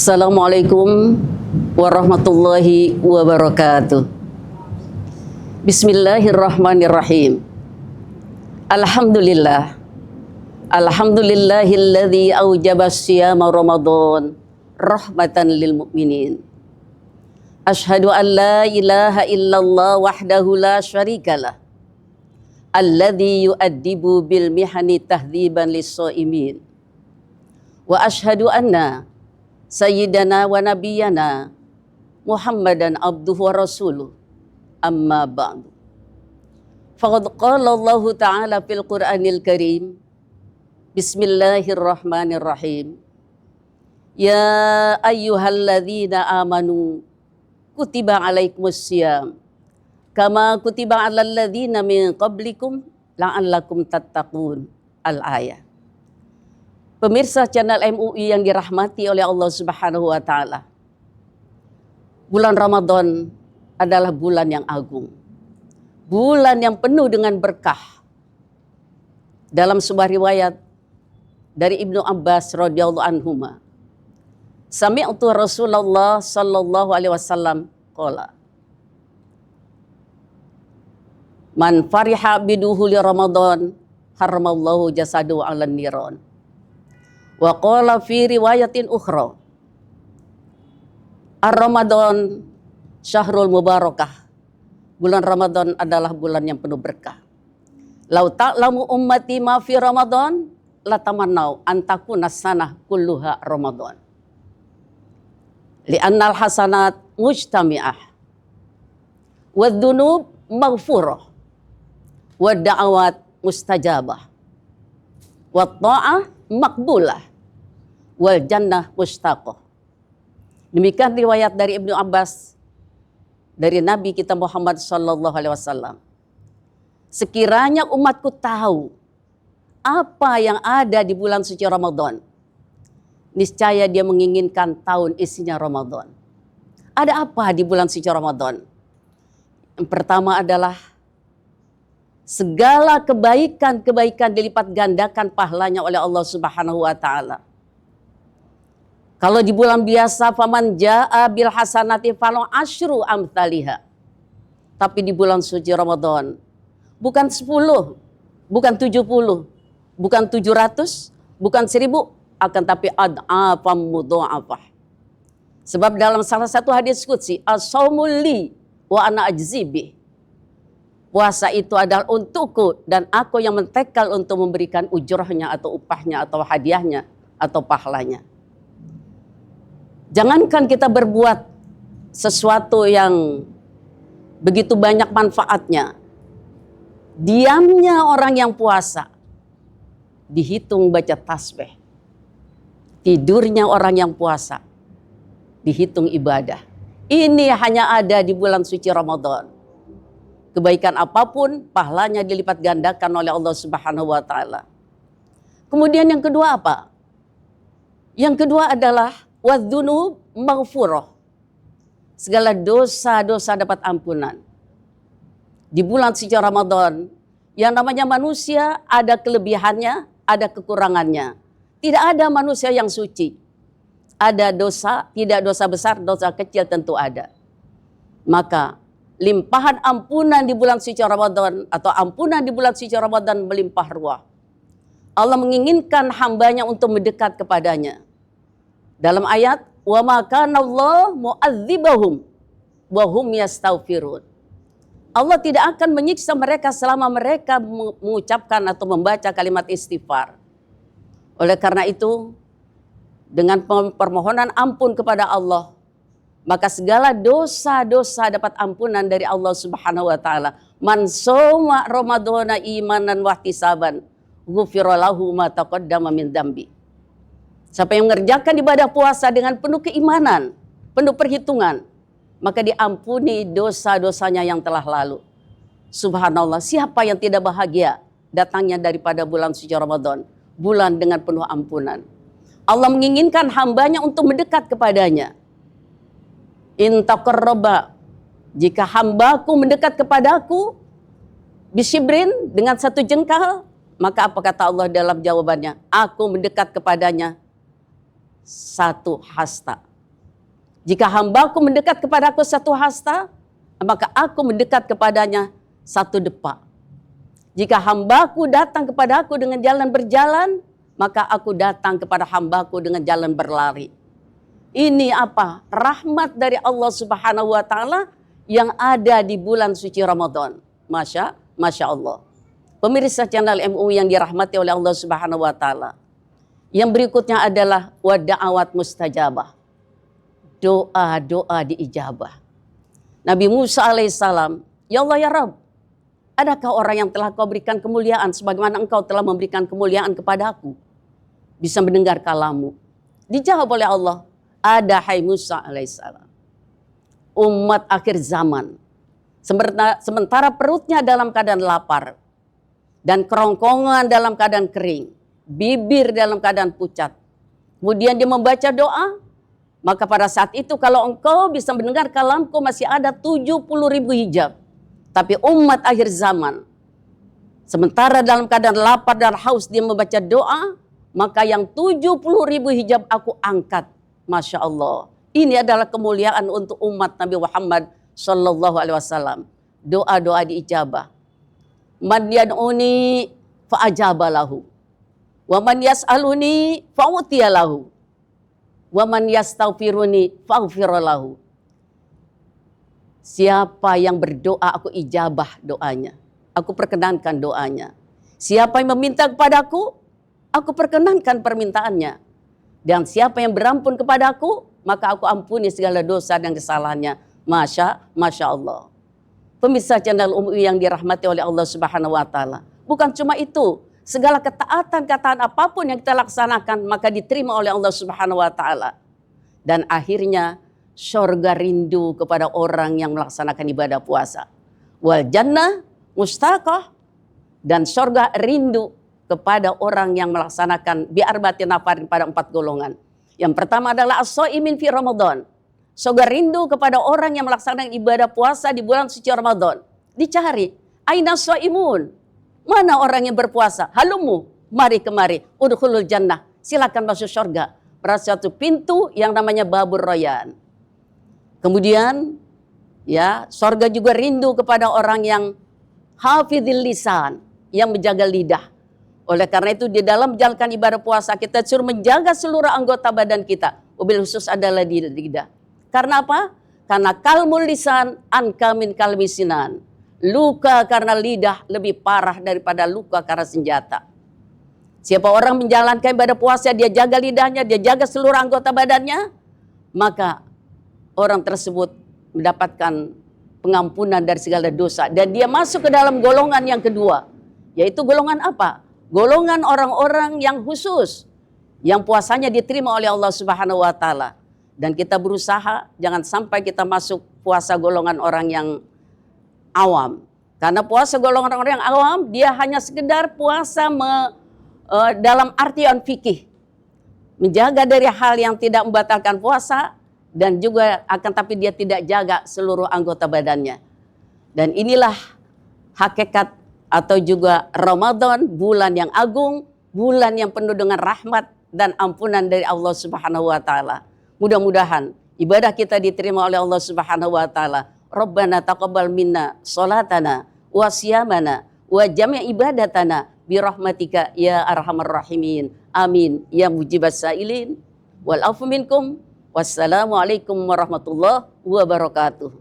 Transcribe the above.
Assalamualaikum warahmatullahi wabarakatuh. Bismillahirrahmanirrahim. Alhamdulillah. Alhamdulillahilladzi aujaba siyama Ramadan rahmatan lil mu'minin. Asyhadu an la ilaha illallah wahdahu la syarikalah. Alladzi yu'addibu bil mihani tahdziban lis-shaimin. Wa asyhadu anna Sayyidana wa Nabiyana Muhammadan abduhu wa rasuluh, amma ba'du. Faqad qala Allah Ta'ala fil Qur'anil Karim, Bismillahirrahmanirrahim. Ya ayyuhalladzina amanu kutiba alaikumus syiyam kama kutiba alal ladzina min qablikum la'allakum tattaqun. Al-ayah. Pemirsa channel MUI yang dirahmati oleh Allah Subhanahu wa Ta'ala. Bulan Ramadan adalah bulan yang agung. Bulan yang penuh dengan berkah. Dalam sebuah riwayat dari Ibnu Abbas radhiyallahu anhuma, sami'tu Rasulullah sallallahu alaihi wasallam qala, man fariha biduhuli Ramadan haramallahu jasadu 'alan niran. Wa qala fi riwayatin ukhra, Ar-Ramadan syahrul mubarakah. Bulan Ramadan adalah bulan yang penuh berkah. Lau ta'lamu ummati ma fi Ramadan latamannau an takuna sanah kulluha Ramadan. Li'annal hasanat mujtami'ah wad dzunub maghfurah wad da'awat mustajabah wat ta'ah makbulah wal jannah mustaqah. Demikian riwayat dari Ibnu Abbas dari Nabi kita Muhammad sallallahu alaihi wasallam. Sekiranya umatku tahu apa yang ada di bulan suci Ramadan, niscaya dia menginginkan tahun isinya Ramadan. Ada apa di bulan suci Ramadan? Yang pertama adalah segala kebaikan-kebaikan dilipat gandakan pahalanya oleh Allah Subhanahu wa Ta'ala. Kalau di bulan biasa faman jaa bil hasanati falahu asyru amthaliha. Tapi di bulan suci Ramadan bukan 10, bukan 70, bukan 700, bukan 1000, akan tapi ad'afam mudha'afah. Sebab dalam salah satu hadis qudsi, as-shaumul li wa ana ajzi bih. Puasa itu adalah untukku dan aku yang mentekal untuk memberikan ujurahnya atau upahnya atau hadiahnya atau pahalanya. Jangankan kita berbuat sesuatu yang begitu banyak manfaatnya. Diamnya orang yang puasa dihitung baca tasbih. Tidurnya orang yang puasa dihitung ibadah. Ini hanya ada di bulan suci Ramadan. Kebaikan apapun, pahalanya dilipat gandakan oleh Allah Subhanahu wa Ta'ala. Kemudian yang kedua apa? Yang kedua adalah wadzunub maghfurah. Segala dosa-dosa dapat ampunan. Di bulan suci Ramadan, yang namanya manusia ada kelebihannya, ada kekurangannya. Tidak ada manusia yang suci. Ada dosa, tidak dosa besar, dosa kecil tentu ada. Maka limpahan ampunan di bulan suci Ramadan atau ampunan di bulan suci Ramadan melimpah ruah. Allah menginginkan hambanya untuk mendekat kepadanya. Dalam ayat, wa ma kana Allah mu'adzibahum wa hum yastaghfirun. Allah tidak akan menyiksa mereka selama mereka mengucapkan atau membaca kalimat istighfar. Oleh karena itu, dengan permohonan ampun kepada Allah, maka segala dosa-dosa dapat ampunan dari Allah Subhanahu wa Ta'ala. Man shoma Ramadhana imanan wa ihtisaban ghufira lahu ma taqaddama min dzambi. Siapa yang mengerjakan ibadah puasa dengan penuh keimanan, penuh perhitungan, maka diampuni dosa-dosanya yang telah lalu. Subhanallah, siapa yang tidak bahagia datangnya daripada bulan suci Ramadan, bulan dengan penuh ampunan. Allah menginginkan hambanya untuk mendekat kepadanya. In taqarraba, jika hambaku mendekat kepadaku bisyibrin dengan satu jengkal, maka apa kata Allah dalam jawabannya? Aku mendekat kepadanya satu hasta, Jika hambaku mendekat kepadaku satu hasta, maka aku mendekat kepadanya satu depa. Jika hambaku datang kepadaku dengan jalan berjalan, maka aku datang kepada hambaku dengan jalan berlari. Ini apa? Rahmat dari Allah Subhanahu wa Ta'ala yang ada di bulan suci Ramadan. Masya Allah. Pemirsa channel MUI yang dirahmati oleh Allah Subhanahu wa Ta'ala. Yang berikutnya adalah wada'awat mustajabah. Doa-doa diijabah. Nabi Musa alaihissalam, ya Allah ya Rabb, adakah orang yang telah kau berikan kemuliaan sebagaimana engkau telah memberikan kemuliaan kepadaku? Bisa mendengar kalamu. Dijawab oleh Allah, ada hai Musa alaihissalam. Umat akhir zaman. Sementara perutnya dalam keadaan lapar. Dan kerongkongan dalam keadaan kering. Bibir dalam keadaan pucat. Kemudian dia membaca doa. Maka pada saat itu kalau engkau bisa mendengar kalamku masih ada 70.000 hijab. Tapi umat akhir zaman. Sementara dalam keadaan lapar dan haus dia membaca doa. Maka yang 70.000 hijab aku angkat. Masya Allah. Ini adalah kemuliaan untuk umat Nabi Muhammad Sallallahu Alaihi Wasallam. Doa-doa diijabah. Man yad'uni fa'ajabalahu. Wa man yas'aluni fa'utiyalahu. Wa man yastaghfiruni fa'ghfiralahu. Siapa yang berdoa aku ijabah doanya. Aku perkenankan doanya. Siapa yang meminta kepadaku, aku perkenankan permintaannya. Dan siapa yang berampun kepadaku, maka aku ampuni segala dosa dan kesalahannya. Masya Allah. Pemirsa channel MUI yang dirahmati oleh Allah Subhanahu wa Ta'ala. Bukan cuma itu, segala ketaatan apapun yang kita laksanakan maka diterima oleh Allah Subhanahu wa Ta'ala. Dan akhirnya syurga rindu kepada orang yang melaksanakan ibadah puasa. Wal jannah mustaqah, dan syurga rindu kepada orang yang melaksanakan bi'arbati nafarin pada 4 golongan. Yang pertama adalah as-shaimin fi Ramadan. Surga rindu kepada orang yang melaksanakan ibadah puasa di bulan suci Ramadan. Dicari, aina shaimun? Mana orang yang berpuasa? Halumu, mari kemari. Udkhulul jannah, silakan masuk surga. Pada suatu pintu yang namanya Babur Rayyan. Kemudian ya, surga juga rindu kepada orang yang hafizil lisan, yang menjaga lidah. Oleh karena itu di dalam menjalankan ibadah puasa kita suruh menjaga seluruh anggota badan kita. Wabil khusus adalah di lidah. Karena apa? Karena kalmul lisan anka min kalmi sinan. Luka karena lidah lebih parah daripada luka karena senjata. Siapa orang menjalankan ibadah puasa, dia jaga lidahnya, dia jaga seluruh anggota badannya, maka orang tersebut mendapatkan pengampunan dari segala dosa. Dan dia masuk ke dalam golongan yang kedua. Yaitu golongan apa? Golongan orang-orang yang khusus, yang puasanya diterima oleh Allah Subhanahu wa Ta'ala. Dan kita berusaha jangan sampai kita masuk puasa golongan orang yang awam. Karena puasa golongan orang yang awam, dia hanya sekedar puasa dalam artian fikih. Menjaga dari hal yang tidak membatalkan puasa, dan juga akan tapi dia tidak jaga seluruh anggota badannya. Dan inilah hakikat atau juga Ramadan, bulan yang agung, bulan yang penuh dengan rahmat dan ampunan dari Allah Subhanahu wa Ta'ala. Mudah-mudahan ibadah kita diterima oleh Allah Subhanahu wa Ta'ala. Rabbana taqabbal minna salatana wa siyamana wa jami' ibadatana bi rahmatika ya arhamar rahimin. Amin ya mujibas sailin. Wal afu minkum. Wassalamualaikum warahmatullahi wabarakatuh.